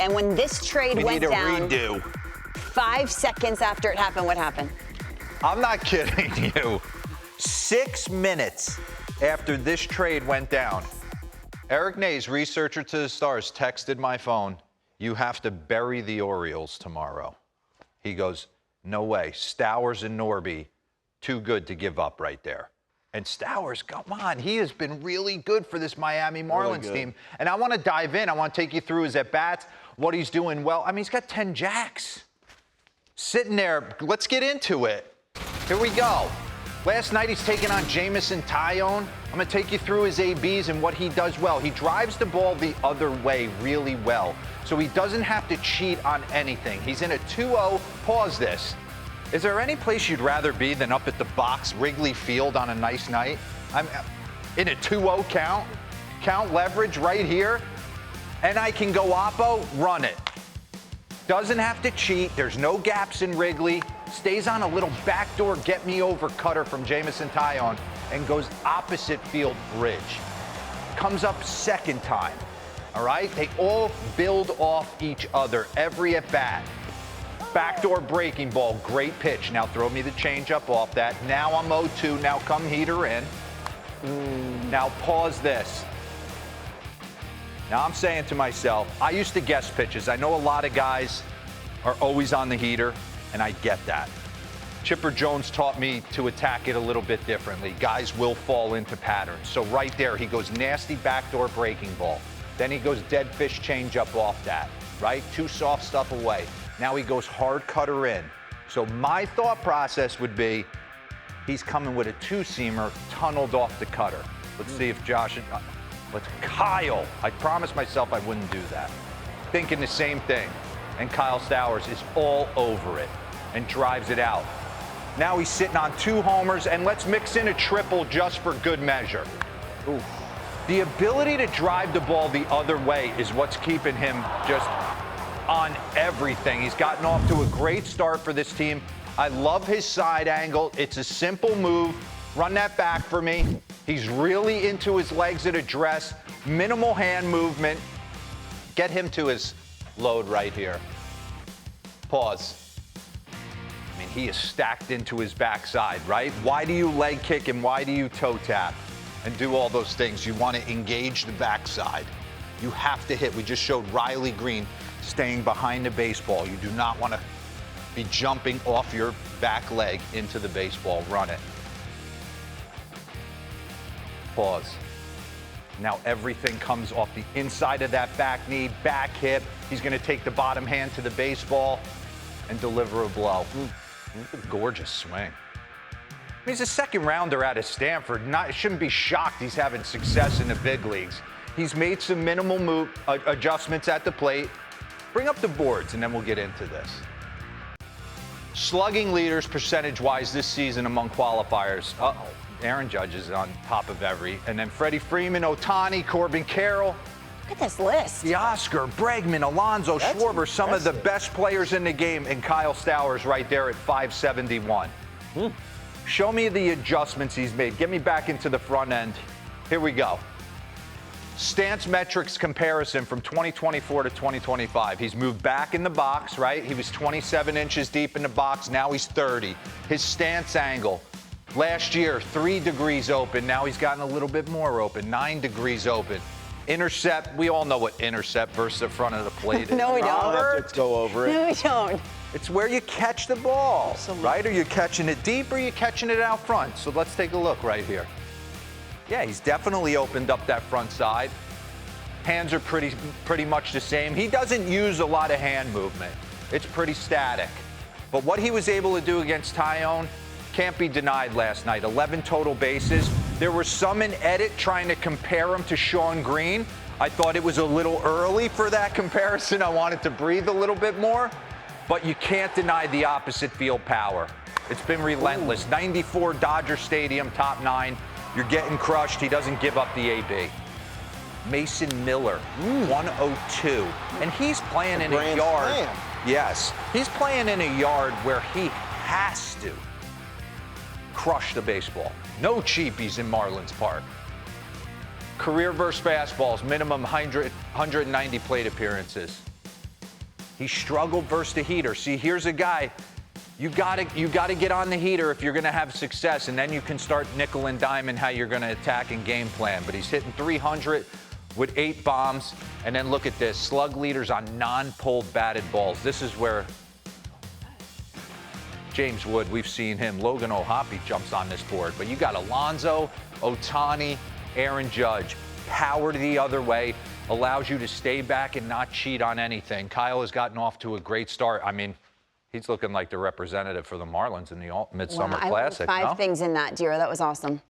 And when this trade went down, redo. 5 seconds after it happened, what happened? I'm not kidding you. 6 minutes after this trade went down, Eric Nays, researcher to the Stars, texted my phone, "You have to bury the Orioles tomorrow." He goes, "No way. Stowers and Norby, too good to give up right there." And Stowers, come on, he has been really good for this Miami Marlins team. And I want to dive in. I want to take you through his at-bats, what he's doing well. I mean, he's got 10 jacks. Sitting there, let's get into it. Here we go. Last night he's taking on Jameson Taillon. I'm going to take you through his ABs and what he does well. He drives the ball the other way really well, so he doesn't have to cheat on anything. He's in a 2-0. Pause this. Is there any place you'd rather be than up at the box, Wrigley Field, on a nice night? I'm in a 2-0 count leverage right here, and I can go oppo, run it. Doesn't have to cheat. There's no gaps in Wrigley. Stays on a little backdoor get-me-over cutter from Jameson Taillon and goes opposite field bridge. Comes up second time, all right? They all build off each other every at-bat. Backdoor breaking ball, great pitch. Now throw me the changeup off that. Now I'm 0-2. Now come heater in. Now pause this. Now I'm saying to myself, I used to guess pitches. I know a lot of guys are always on the heater, and I get that. Chipper Jones taught me to attack it a little bit differently. Guys will fall into patterns. So right there, he goes nasty backdoor breaking ball. Then he goes dead fish changeup off that, right? Two soft stuff away. Now he goes hard cutter in. So my thought process would be, he's coming with a two-seamer tunneled off the cutter. Let's see if Josh... But Kyle, I promised myself I wouldn't do that. Thinking the same thing. And Kyle Stowers is all over it and drives it out. Now he's sitting on 2 homers, and let's mix in a triple just for good measure. Ooh. The ability to drive the ball the other way is what's keeping him just on everything. He's gotten off to a great start for this team. I love his side angle. It's a simple move. Run that back for me. He's really into his legs at address, minimal hand movement. Get him to his load right here. Pause. I mean, he is stacked into his backside, right? Why do you leg kick and why do you toe tap and do all those things? You want to engage the backside. You have to hit. We just showed Riley Green staying behind the baseball. You do not want to be jumping off your back leg into the baseball. Run it. Pause. Now everything comes off the inside of that back knee, back hip. He's going to take the bottom hand to the baseball and deliver a blow. A gorgeous swing. He's a second rounder out of Stanford. Shouldn't be shocked he's having success in the big leagues. He's made some minimal adjustments at the plate. Bring up the boards and then we'll get into this. Slugging leaders percentage-wise this season among qualifiers. Uh-oh. Aaron Judge is on top of every. And then Freddie Freeman, Ohtani, Corbin Carroll. Look at this list. Oscar, Bregman, Alonso, Schwarber, some of the best players in the game, and Kyle Stowers right there at 571. Show me the adjustments he's made. Get me back into the front end. Here we go. Stance metrics comparison from 2024 to 2025. He's moved back in the box, right? He was 27 inches deep in the box. Now he's 30. His stance angle. Last year, 3 degrees open. Now he's gotten a little bit more open, 9 degrees open. Intercept, we all know what intercept versus the front of the plate is. No, we don't. Let's go over it. No, we don't. It's where you catch the ball, right? Are you catching it deep or are you catching it out front? So let's take a look right here. Yeah, he's definitely opened up that front side. Hands are pretty much the same. He doesn't use a lot of hand movement. It's pretty static. But what he was able to do against Taillon can't be denied last night. 11 total bases. There were some in edit trying to compare him to Sean Green. I thought it was a little early for that comparison. I wanted to breathe a little bit more. But you can't deny the opposite field power. It's been relentless. 94 Dodger Stadium, top 9. You're getting crushed. He doesn't give up the AB. Mason Miller, 102. And he's playing in a yard. Slam. Yes. He's playing in a yard where he has to crush the baseball. No cheapies in Marlins Park. Career versus fastballs, minimum 190 plate appearances. He struggled versus the heater. See, here's a guy. You gotta get on the heater if you're gonna have success, and then you can start nickel and diming how you're gonna attack and game plan. But he's hitting 300 with 8 bombs, and then look at this, slug leaders on non-pulled batted balls. This is where James Wood, we've seen him. Logan O'Hoppe jumps on this board, but you got Alonso, Ohtani, Aaron Judge. Power to the other way, allows you to stay back and not cheat on anything. Kyle has gotten off to a great start. I mean, he's looking like the representative for the Marlins in the Midsummer Classic. I learned 5 things in that, DeRo. That was awesome.